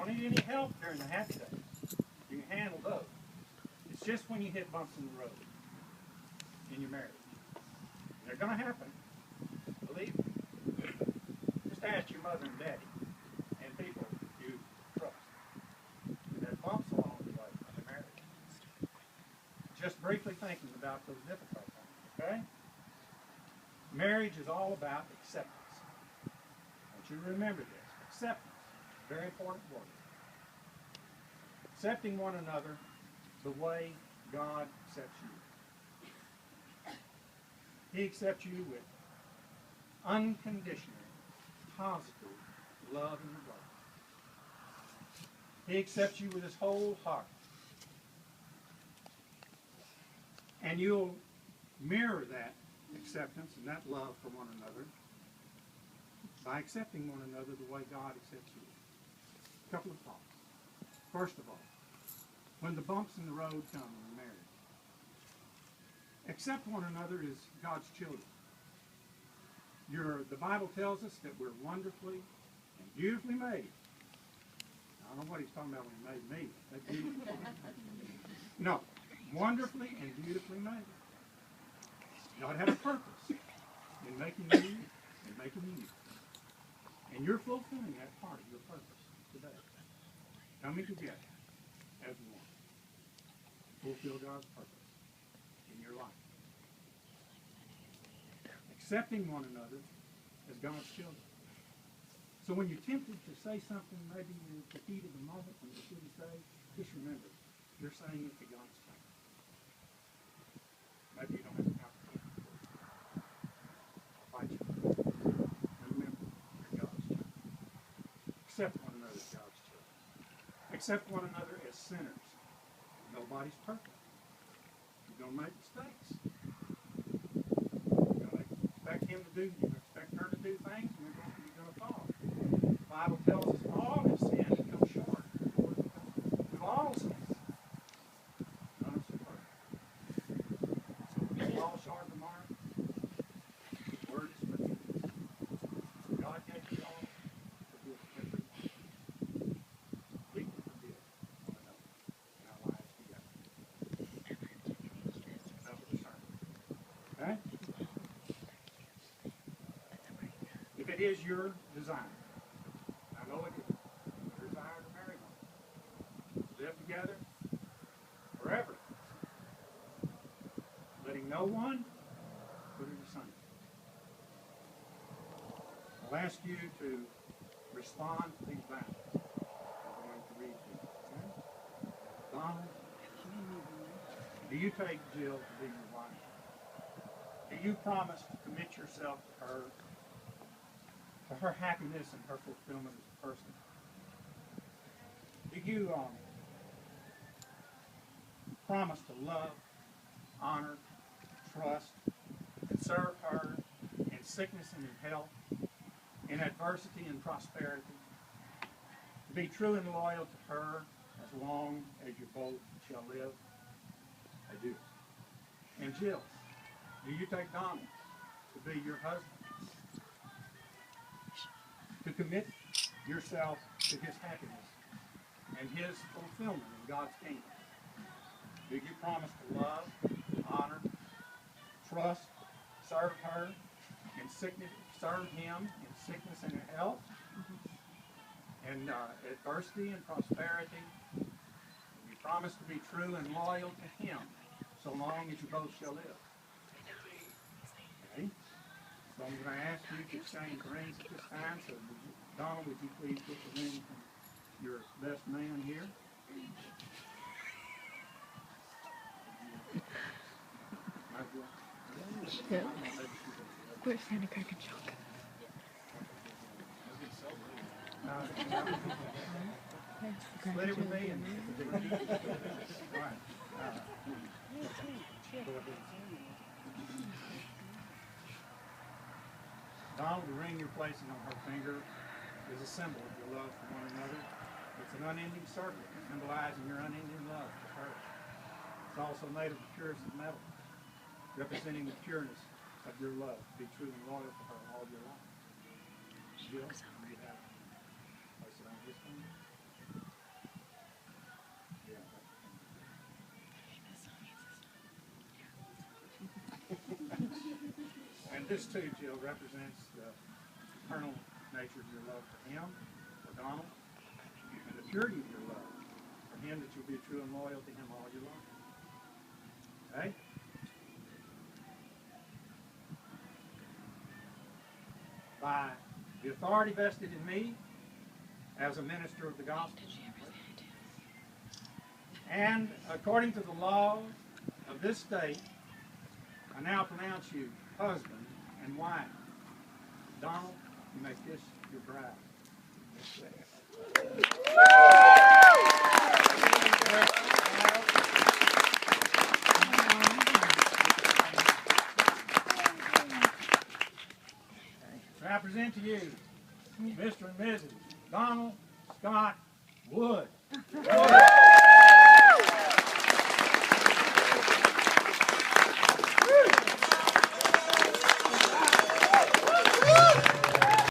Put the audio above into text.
don't need any help during the happy days. You can handle those. It's just when you hit bumps in the road in your marriage. They're going to happen. Believe me. Just ask your mother and daddy and people you trust. There's bumps along the way in the marriage. Just briefly thinking about those difficult things, okay? Marriage is all about acceptance. I want you to remember this. Acceptance. Very important word. Accepting one another the way God accepts you. He accepts you with unconditional, positive love and regard. He accepts you with his whole heart. And you'll mirror that acceptance and that love for one another by accepting one another the way God accepts you. A couple of thoughts. First of all, when the bumps in the road come in marriage, accept one another as God's children. The Bible tells us that we're wonderfully and beautifully made. I don't know what he's talking about when he made me. That's beautiful. No, wonderfully and beautifully made. God had a purpose in making you and making you. And you're fulfilling that part of your purpose today. Coming together as one. Fulfill God's purpose in your life. Accepting one another as God's children. So when you're tempted to say something, maybe in the heat of the moment when you shouldn't say, just remember, you're saying it to God's face. Maybe you don't have the opportunity to fight you. Remember, you're God's children. Accept one another as God's children. Accept one another as sinners. Nobody's perfect. You're going to make mistakes. You're going to expect him to do, you expect her to do things, and you're going to fall. The Bible tells us all have sinned and come short. We've all sinned. None of us are perfect. So when we fall short of the mark, the word is forgiveness. God gave you all to forgive everyone. We can forgive one another in our lives together. That was a sermon. Okay? If it is your desire, I know it is your desire to marry one, live together forever, letting no one put it asunder. I'll ask you to respond to these vows I'm going to read to you. Okay? Donald, do you take Jill to be your wife? Do you promise to commit yourself to her happiness and her fulfillment as a person? Do you promise to love, honor, trust, and serve her in sickness and in health, in adversity and prosperity? To be true and loyal to her as long as you both shall live? I do. And Jill, do you take Donald to be your husband? To commit yourself to his happiness and his fulfillment in God's kingdom? Do you promise to love, honor, trust, serve her in sickness, serve him in sickness and in health, and adversity and prosperity? You promise to be true and loyal to him so long as you both shall live. Okay? So I'm going to ask you to exchange rings at this time. So Donald, would you please get the ring from your best man here? Good. Where's Santa Cracker Chunk? Split it with me and all right. Donald, the ring you're placing on her finger is a symbol of your love for one another. It's an unending circle, symbolizing your unending love for her. It's also made of the purest of metal, representing the pureness of your love to be true and loyal to her all your life. Jill, you have place it on his finger. And this too, Jill, represents the eternal nature of your love for him, for Donald, and the purity of your love for him, that you'll be true and loyal to him all your life. Okay? By the authority vested in me as a minister of the gospel, and according to the laws of this state, I now pronounce you husband and wife. Donald, you may kiss your bride. I present to you Mr. and Mrs. Donald Scott Wood.